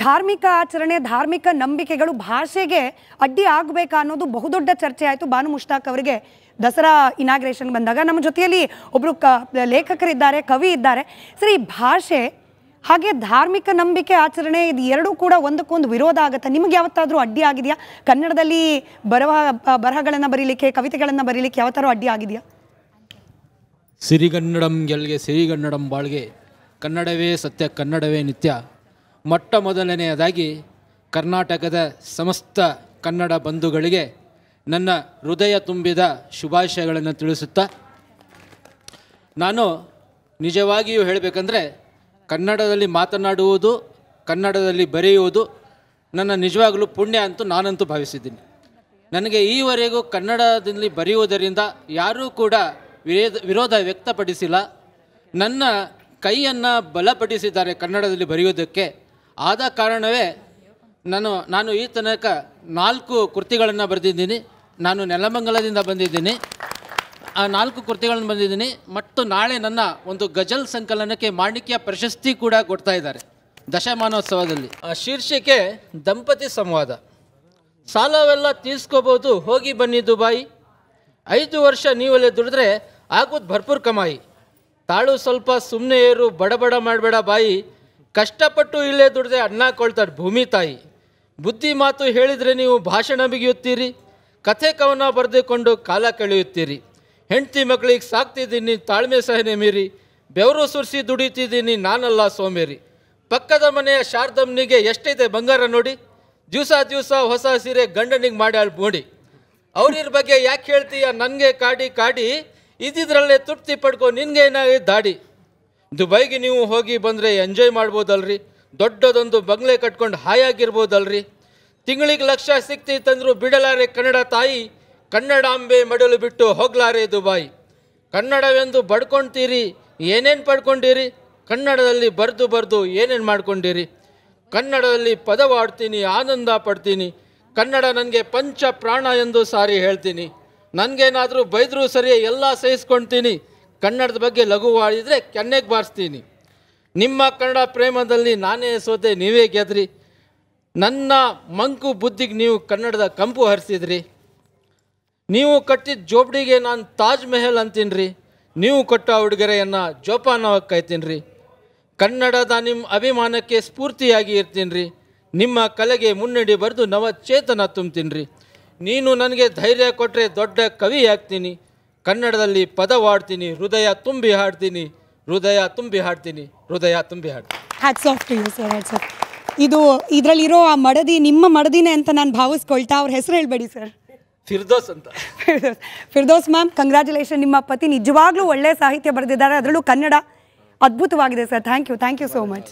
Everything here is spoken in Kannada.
ಧಾರ್ಮಿಕ ಆಚರಣೆ ಧಾರ್ಮಿಕ ನಂಬಿಕೆಗಳು ಭಾಷೆಗೆ ಅಡ್ಡಿ ಆಗಬೇಕಾ ಅನ್ನೋದು ಬಹುದೊಡ್ಡ ಚರ್ಚೆ ಆಯಿತು. ಬಾನು ಮುಷ್ತಾಕ್ ಅವರಿಗೆ ದಸರಾ ಇನಾಗ್ರೇಷನ್ ಬಂದಾಗ ನಮ್ಮ ಜೊತೆಯಲ್ಲಿ ಒಬ್ಬರು ಲೇಖಕರಿದ್ದಾರೆ, ಕವಿ ಇದ್ದಾರೆ. ಸರಿ, ಭಾಷೆ ಹಾಗೆ ಧಾರ್ಮಿಕ ನಂಬಿಕೆ ಆಚರಣೆ ಇದು ಎರಡೂ ಕೂಡ ಒಂದಕ್ಕೊಂದು ವಿರೋಧ ಆಗುತ್ತೆ. ನಿಮಗೆ ಯಾವತ್ತಾದರೂ ಅಡ್ಡಿ ಆಗಿದೆಯಾ? ಕನ್ನಡದಲ್ಲಿ ಬರಹಗಳನ್ನು ಬರೀಲಿಕ್ಕೆ, ಕವಿತೆಗಳನ್ನು ಬರೀಲಿಕ್ಕೆ ಯಾವತ್ತಾರು ಅಡ್ಡಿ ಆಗಿದೆಯಾ? ಸಿರಿಗನ್ನಡಂ ಗೆಲ್ಗೆ ಸಿರಿಗನ್ನಡಂ ಬಾಳ್ಗೆ, ಕನ್ನಡವೇ ಸತ್ಯ ಕನ್ನಡವೇ ನಿತ್ಯ. ಮೊಟ್ಟ ಮೊದಲನೆಯದಾಗಿ ಕರ್ನಾಟಕದ ಸಮಸ್ತ ಕನ್ನಡ ಬಂಧುಗಳಿಗೆ ನನ್ನ ಹೃದಯ ತುಂಬಿದ ಶುಭಾಶಯಗಳನ್ನು ತಿಳಿಸುತ್ತಾ, ನಾನು ನಿಜವಾಗಿಯೂ ಹೇಳಬೇಕಂದ್ರೆ ಕನ್ನಡದಲ್ಲಿ ಮಾತನಾಡುವುದು, ಕನ್ನಡದಲ್ಲಿ ಬರೆಯುವುದು ನನ್ನ ನಿಜವಾಗಲೂ ಪುಣ್ಯ ಅಂತೂ ನಾನಂತೂ ಭಾವಿಸಿದ್ದೀನಿ. ನನಗೆ ಈವರೆಗೂ ಕನ್ನಡದಲ್ಲಿ ಬರೆಯುವುದರಿಂದ ಯಾರೂ ಕೂಡ ವಿರೋಧ ವ್ಯಕ್ತಪಡಿಸಿಲ್ಲ. ನನ್ನ ಕೈಯನ್ನು ಬಲಪಡಿಸಿದ್ದಾರೆ ಕನ್ನಡದಲ್ಲಿ ಬರೆಯುವುದಕ್ಕೆ. ಆದ ಕಾರಣವೇ ನಾನು ಈ ತನಕ 4 ಕೃತಿಗಳನ್ನು ಬರೆದಿದ್ದೀನಿ. ನಾನು ನೆಲಮಂಗಲದಿಂದ ಬಂದಿದ್ದೀನಿ. ಆ 4 ಕೃತಿಗಳನ್ನು ಬಂದಿದ್ದೀನಿ. ಮತ್ತು ನಾಳೆ ನನ್ನ ಒಂದು ಗಜಲ್ ಸಂಕಲನಕ್ಕೆ ಮಾಣಿಕ್ಯ ಪ್ರಶಸ್ತಿ ಕೂಡ ಕೊಡ್ತಾ ಇದ್ದಾರೆ ದಶಮಾನೋತ್ಸವದಲ್ಲಿ. ಶೀರ್ಷಿಕೆ ದಂಪತಿ ಸಂವಾದ. ಸಾಲವೆಲ್ಲ ತೀರ್ಸ್ಕೋಬೋದು, ಹೋಗಿ ಬನ್ನಿ ದುಬಾಯಿ. 5 ವರ್ಷ ನೀವಲ್ಲೇ ದುಡಿದ್ರೆ ಆಗೋದು ಭರ್ಪೂರ್ ಕಮಾಯಿ. ತಾಳು ಸ್ವಲ್ಪ ಸುಮ್ಮನೆ ಏರು, ಬಡಬಡ ಮಾಡಬೇಡ ಬಾಯಿ. ಕಷ್ಟಪಟ್ಟು ಇಲ್ಲೇ ದುಡಿದ್ರೆ ಅನ್ನ ಕೊಳ್ತಾರೆ ಭೂಮಿ ತಾಯಿ. ಬುದ್ಧಿ ಮಾತು ಹೇಳಿದರೆ ನೀವು ಭಾಷಣ ಬಿಗಿಯುತ್ತೀರಿ, ಕಥೆ ಕವನ ಬರೆದುಕೊಂಡು ಕಾಲ ಕಳೆಯುತ್ತೀರಿ. ಹೆಂಡತಿ ಮಕ್ಕಳಿಗೆ ಸಾಕ್ತಿದ್ದೀನಿ ತಾಳ್ಮೆ ಸಹನೆ ಮೀರಿ, ಬೆವರು ಸುರಿಸಿ ದುಡಿತಿದ್ದೀನಿ ನಾನಲ್ಲ ಸೋಮೇರಿ. ಪಕ್ಕದ ಮನೆಯ ಶಾರದಮ್ಮನಿಗೆ ಎಷ್ಟೈತೆ ಬಂಗಾರ ನೋಡಿ, ದಿವಸ ಹೊಸ ಸೀರೆ ಗಂಡನಿಗೆ ಮಾಡ್ಯಾಳ ನೋಡಿ. ಅವ್ರ ಬಗ್ಗೆ ಯಾಕೆ ಹೇಳ್ತೀಯ ನನಗೆ ಕಾಡಿ ಕಾಡಿ, ಇದ್ದಿದ್ರಲ್ಲೇ ತೃಪ್ತಿ ಪಡ್ಕೊ ನಿನಗೆ ಏನಾಗಿದೆ ದಾಡಿ. ದುಬೈಗೆ ನೀವು ಹೋಗಿ ಬಂದರೆ ಎಂಜಾಯ್ ಮಾಡ್ಬೋದಲ್ರಿ, ದೊಡ್ಡದೊಂದು ಬಂಗ್ಲೆ ಕಟ್ಕೊಂಡು ಹಾಯಾಗಿರ್ಬೋದಲ್ರಿ. ತಿಂಗಳಿಗೆ ಲಕ್ಷ ಸಿಕ್ತಿತ್ತಂದ್ರು ಬಿಡಲಾರೆ ಕನ್ನಡ ತಾಯಿ, ಕನ್ನಡಾಂಬೆ ಮಡಲು ಬಿಟ್ಟು ಹೋಗ್ಲಾರೆ ದುಬಾಯಿ. ಕನ್ನಡವೆಂದು ಬಡ್ಕೊಳ್ತೀರಿ, ಏನೇನು ಪಡ್ಕೊಂಡಿರಿ, ಕನ್ನಡದಲ್ಲಿ ಬರೆದು ಏನೇನು ಮಾಡ್ಕೊಂಡಿರಿ. ಕನ್ನಡದಲ್ಲಿ ಪದವಾಡ್ತೀನಿ, ಆನಂದ ಪಡ್ತೀನಿ, ಕನ್ನಡ ನನಗೆ ಪಂಚ ಪ್ರಾಣ ಎಂದು ಸಾರಿ ಹೇಳ್ತೀನಿ. ನನಗೇನಾದರೂ ಬೈದರೂ ಸರಿಯೇ ಎಲ್ಲ ಸಹಿಸ್ಕೊಳ್ತೀನಿ, ಕನ್ನಡದ ಬಗ್ಗೆ ಲಘುವಾಡಿದರೆ ಕೆನ್ನೆಗೆ ಬಾರಿಸ್ತೀನಿ. ನಿಮ್ಮ ಕನ್ನಡ ಪ್ರೇಮದಲ್ಲಿ ನಾನೇ ಸೋತೆ ನೀವೇ ಗೆದ್ರಿ, ನನ್ನ ಮಂಕು ಬುದ್ಧಿಗೆ ನೀವು ಕನ್ನಡದ ಕಂಪು ಹರಿಸಿದ್ರಿ. ನೀವು ಕಟ್ಟಿದ ಜೋಬಡಿಗೆ ನಾನು ತಾಜ್ ಮೆಹಲ್ ಅಂತೀನಿ ರೀ, ನೀವು ಕೊಟ್ಟ ಉಡುಗೊರೆಯನ್ನು ಜೋಪಾನವಾಗಿ ಕಾಯ್ತೀನಿ ರೀ. ಕನ್ನಡದ ನಿಮ್ಮ ಅಭಿಮಾನಕ್ಕೆ ಸ್ಫೂರ್ತಿಯಾಗಿ ಇರ್ತೀನಿ ರೀ, ನಿಮ್ಮ ಕಲೆಗೆ ಮುನ್ನಡಿ ಬರೆದು ನವಚೇತನ ತುಂಬ್ತೀನಿ ರೀ. ನೀನು ನನಗೆ ಧೈರ್ಯ ಕೊಟ್ಟರೆ ದೊಡ್ಡ ಕವಿ ಆಗ್ತೀನಿ, ಕನ್ನಡದಲ್ಲಿ ಪದವಾಡ್ತೀನಿ, ಹೃದಯ ತುಂಬಿ ಹಾಡ್ತೀನಿ, ಹೃದಯ ತುಂಬಿ ಹಾಡ್ತೀನಿ, ಹೃದಯ ತುಂಬಿ ಹಾಡ್ತೀನಿ. Hats off to you sir, hats off. ಇದರಲ್ಲಿರೋ ಆ ಮಡದಿ ನಿಮ್ಮ ಮಡದಿನೇ ಅಂತ ನಾನು ಭಾವಿಸ್ಕೊಳ್ತಾ, ಅವ್ರ ಹೆಸರು ಹೇಳ್ಬೇಡಿ ಸರ್. ಫಿರ್ದೋಸ್ ಅಂತ. Firdous ma'am, congratulation. ನಿಮ್ಮ ಪತಿ ನಿಜವಾಗ್ಲೂ ಒಳ್ಳೆ ಸಾಹಿತ್ಯ ಬರೆದಿದ್ದಾರೆ, ಅದರಲ್ಲೂ ಕನ್ನಡ ಅದ್ಭುತವಾಗಿದೆ sir. Thank you so much.